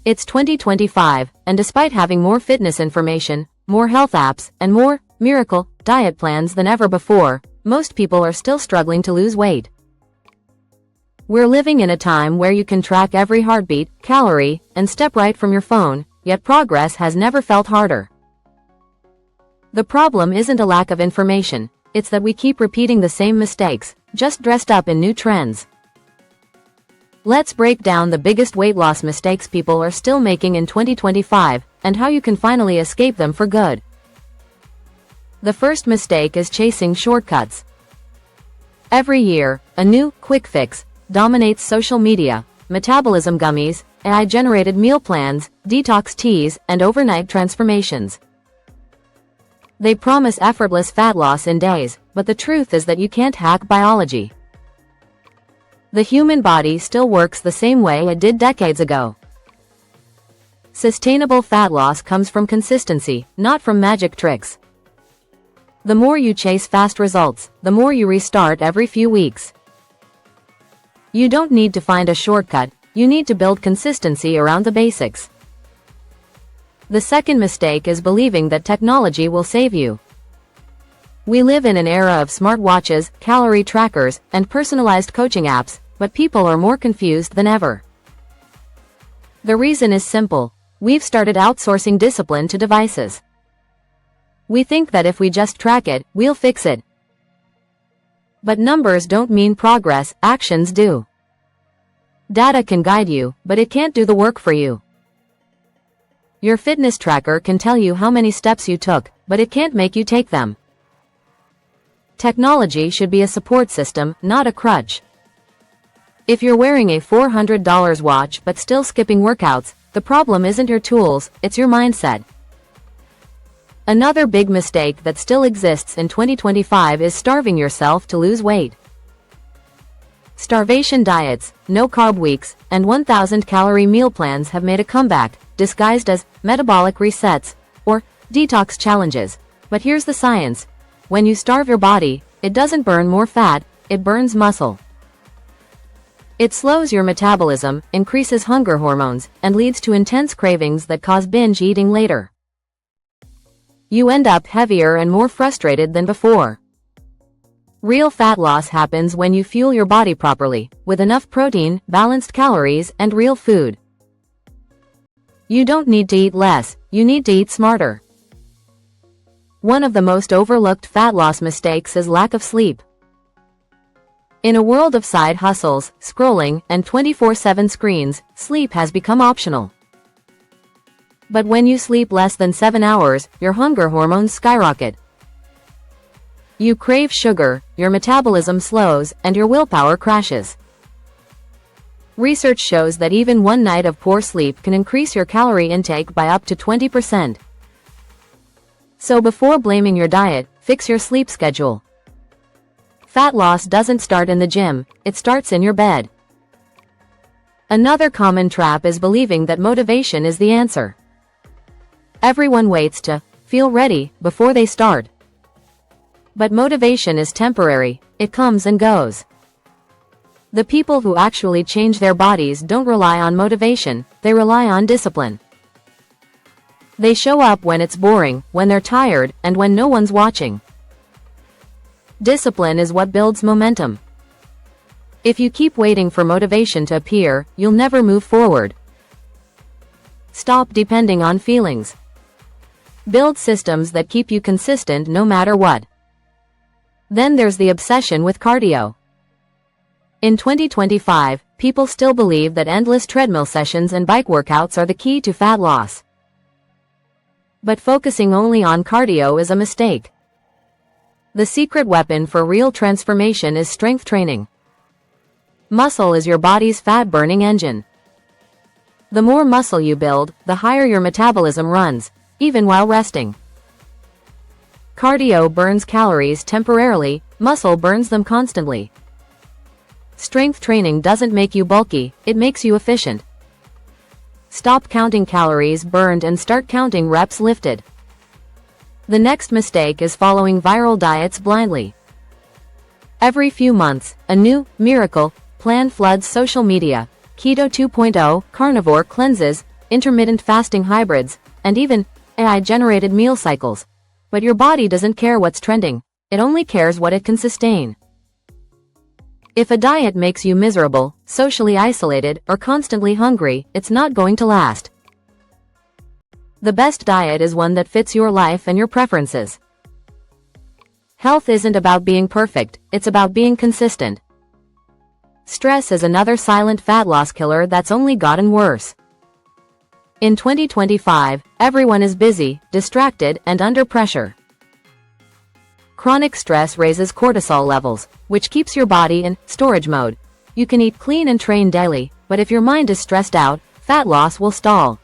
It's 2025, and despite having more fitness information, more health apps, and more miracle diet plans than ever before, most people are still struggling to lose weight. We're living in a time where you can track every heartbeat, calorie, and step right from your phone, yet progress has never felt harder. The problem isn't a lack of information, it's that we keep repeating the same mistakes, just dressed up in new trends. Let's break down the biggest weight loss mistakes people are still making in 2025, and how you can finally escape them for good. The first mistake is chasing shortcuts. Every year, a new quick fix dominates social media: metabolism gummies, AI-generated meal plans, detox teas, and overnight transformations. They promise effortless fat loss in days, but the truth is that you can't hack biology. The human body still works the same way it did decades ago. Sustainable fat loss comes from consistency, not from magic tricks. The more you chase fast results, the more you restart every few weeks. You don't need to find a shortcut, you need to build consistency around the basics. The second mistake is believing that technology will save you. We live in an era of smartwatches, calorie trackers, and personalized coaching apps, but people are more confused than ever. The reason is simple: we've started outsourcing discipline to devices. We think that if we just track it, we'll fix it. But numbers don't mean progress, actions do. Data can guide you, but it can't do the work for you. Your fitness tracker can tell you how many steps you took, but it can't make you take them. Technology should be a support system, not a crutch. If you're wearing a $400 watch but still skipping workouts, the problem isn't your tools, it's your mindset. Another big mistake that still exists in 2025 is starving yourself to lose weight. Starvation diets, no-carb weeks, and 1,000-calorie meal plans have made a comeback, disguised as metabolic resets or detox challenges. But here's the science: when you starve your body, it doesn't burn more fat, it burns muscle. It slows your metabolism, increases hunger hormones, and leads to intense cravings that cause binge eating later. You end up heavier and more frustrated than before. Real fat loss happens when you fuel your body properly, with enough protein, balanced calories, and real food. You don't need to eat less, you need to eat smarter. One of the most overlooked fat loss mistakes is lack of sleep. In a world of side hustles, scrolling, and 24/7 screens, sleep has become optional. But when you sleep less than 7 hours, your hunger hormones skyrocket. You crave sugar, your metabolism slows, and your willpower crashes. Research shows that even one night of poor sleep can increase your calorie intake by up to 20%. So before blaming your diet, fix your sleep schedule. Fat loss doesn't start in the gym, it starts in your bed. Another common trap is believing that motivation is the answer. Everyone waits to feel ready before they start. But motivation is temporary, it comes and goes. The people who actually change their bodies don't rely on motivation, they rely on discipline. They show up when it's boring, when they're tired, and when no one's watching. Discipline is what builds momentum. If you keep waiting for motivation to appear, you'll never move forward. Stop depending on feelings. Build systems that keep you consistent no matter what. Then there's the obsession with cardio. In 2025, people still believe that endless treadmill sessions and bike workouts are the key to fat loss. But focusing only on cardio is a mistake. The secret weapon for real transformation is strength training. Muscle is your body's fat-burning engine. The more muscle you build, the higher your metabolism runs, even while resting. Cardio burns calories temporarily, muscle burns them constantly. Strength training doesn't make you bulky, it makes you efficient. Stop counting calories burned and start counting reps lifted. The next mistake is following viral diets blindly. Every few months, a new miracle plan floods social media. Keto 2.0, carnivore cleanses, intermittent fasting hybrids, and even AI-generated meal cycles. But your body doesn't care what's trending. It only cares what it can sustain. If a diet makes you miserable, socially isolated, or constantly hungry, it's not going to last. The best diet is one that fits your life and your preferences. Health isn't about being perfect, it's about being consistent. Stress is another silent fat loss killer that's only gotten worse. In 2025, everyone is busy, distracted, and under pressure. Chronic stress raises cortisol levels, which keeps your body in storage mode. You can eat clean and train daily, but if your mind is stressed out, fat loss will stall.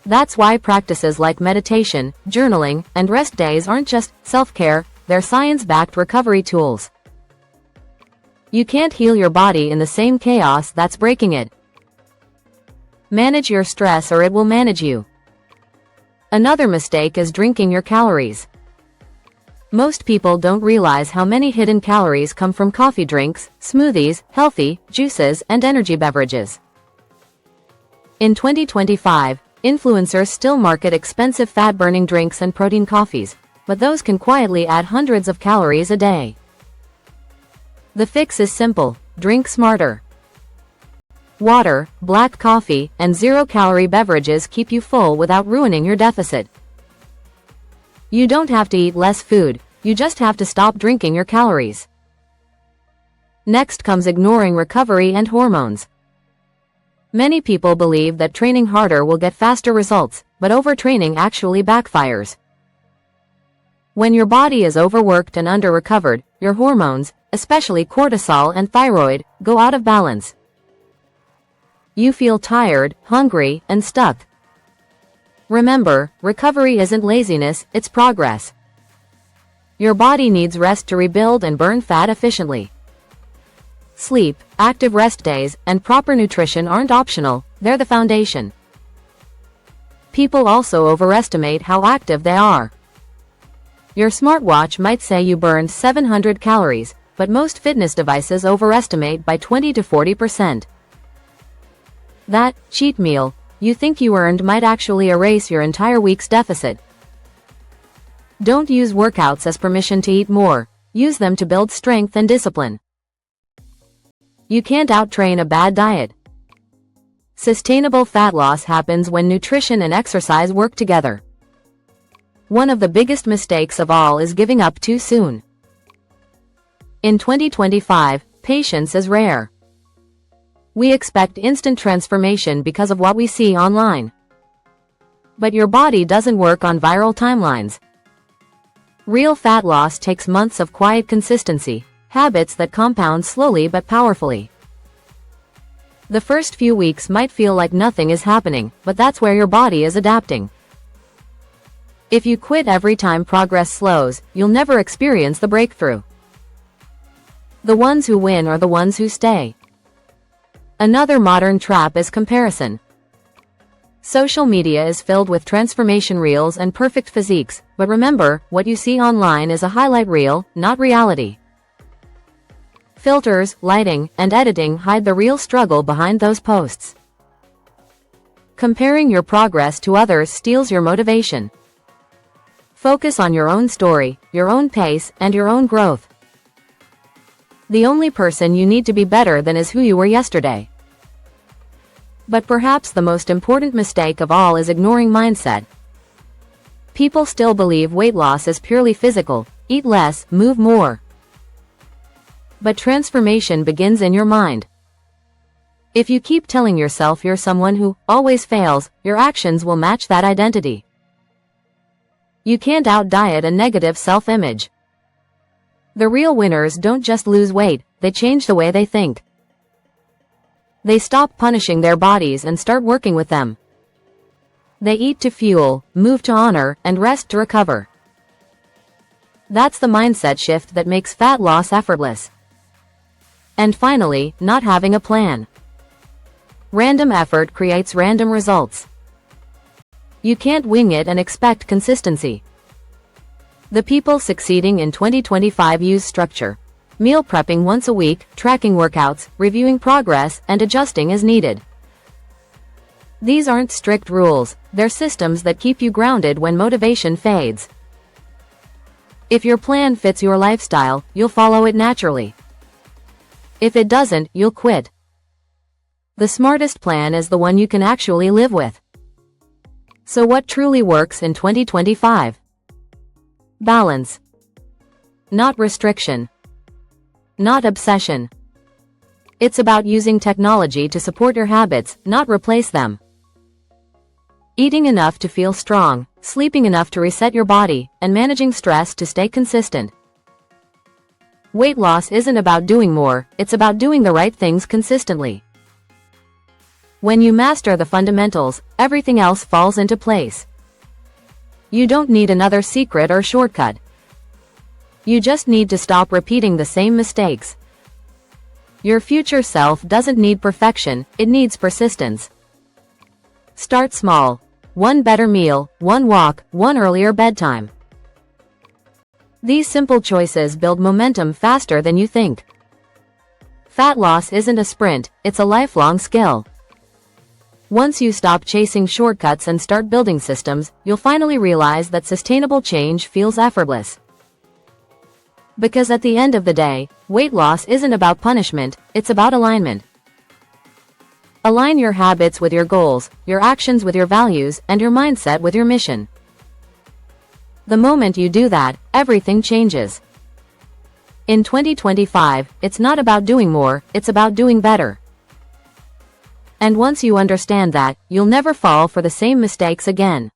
That's why practices like meditation, journaling, and rest days aren't just self-care, they're science-backed recovery tools. You can't heal your body in the same chaos that's breaking it. Manage your stress or it will manage you. Another mistake is drinking your calories. Most people don't realize how many hidden calories come from coffee drinks, smoothies, healthy juices, and energy beverages. In 2025, influencers still market expensive fat-burning drinks and protein coffees, but those can quietly add hundreds of calories a day. The fix is simple: drink smarter. Water, black coffee, and zero-calorie beverages keep you full without ruining your deficit. You don't have to eat less food, you just have to stop drinking your calories. Next comes ignoring recovery and hormones. Many people believe that training harder will get faster results, but overtraining actually backfires. When your body is overworked and under-recovered, your hormones, especially cortisol and thyroid, go out of balance. You feel tired, hungry, and stuck. Remember, recovery isn't laziness, it's progress. Your body needs rest to rebuild and burn fat efficiently. Sleep, active rest days, and proper nutrition aren't optional, they're the foundation. People also overestimate how active they are. Your smartwatch might say you burned 700 calories, but most fitness devices overestimate by 20 to 40%. That cheat meal you think you earned might actually erase your entire week's deficit. Don't use workouts as permission to eat more, use them to build strength and discipline. You can't outtrain a bad diet. Sustainable fat loss happens when nutrition and exercise work together. One of the biggest mistakes of all is giving up too soon. In 2025, patience is rare. We expect instant transformation because of what we see online. But your body doesn't work on viral timelines. Real fat loss takes months of quiet consistency, habits that compound slowly but powerfully. The first few weeks might feel like nothing is happening, but that's where your body is adapting. If you quit every time progress slows, you'll never experience the breakthrough. The ones who win are the ones who stay. Another modern trap is comparison. Social media is filled with transformation reels and perfect physiques, but remember, what you see online is a highlight reel, not reality. Filters, lighting, and editing hide the real struggle behind those posts. Comparing your progress to others steals your motivation. Focus on your own story, your own pace, and your own growth. The only person you need to be better than is who you were yesterday. But perhaps the most important mistake of all is ignoring mindset. People still believe weight loss is purely physical: eat less, move more. But transformation begins in your mind. If you keep telling yourself you're someone who always fails, your actions will match that identity. You can't out-diet a negative self-image. The real winners don't just lose weight, they change the way they think. They stop punishing their bodies and start working with them. They eat to fuel, move to honor, and rest to recover. That's the mindset shift that makes fat loss effortless. And finally, not having a plan. Random effort creates random results. You can't wing it and expect consistency. The people succeeding in 2025 use structure. Meal prepping once a week, tracking workouts, reviewing progress, and adjusting as needed. These aren't strict rules, they're systems that keep you grounded when motivation fades. If your plan fits your lifestyle, you'll follow it naturally. If it doesn't, you'll quit. The smartest plan is the one you can actually live with. So what truly works in 2025? Balance. Not restriction. Not obsession. It's about using technology to support your habits, not replace them. Eating enough to feel strong, sleeping enough to reset your body, and managing stress to stay consistent. Weight loss isn't about doing more, it's about doing the right things consistently. When you master the fundamentals, everything else falls into place. You don't need another secret or shortcut. You just need to stop repeating the same mistakes. Your future self doesn't need perfection, it needs persistence. Start small. One better meal, one walk, one earlier bedtime. These simple choices build momentum faster than you think. Fat loss isn't a sprint, it's a lifelong skill. Once you stop chasing shortcuts and start building systems, you'll finally realize that sustainable change feels effortless. Because at the end of the day, weight loss isn't about punishment, it's about alignment. Align your habits with your goals, your actions with your values, and your mindset with your mission. The moment you do that, everything changes. In 2025, it's not about doing more, it's about doing better. And once you understand that, you'll never fall for the same mistakes again.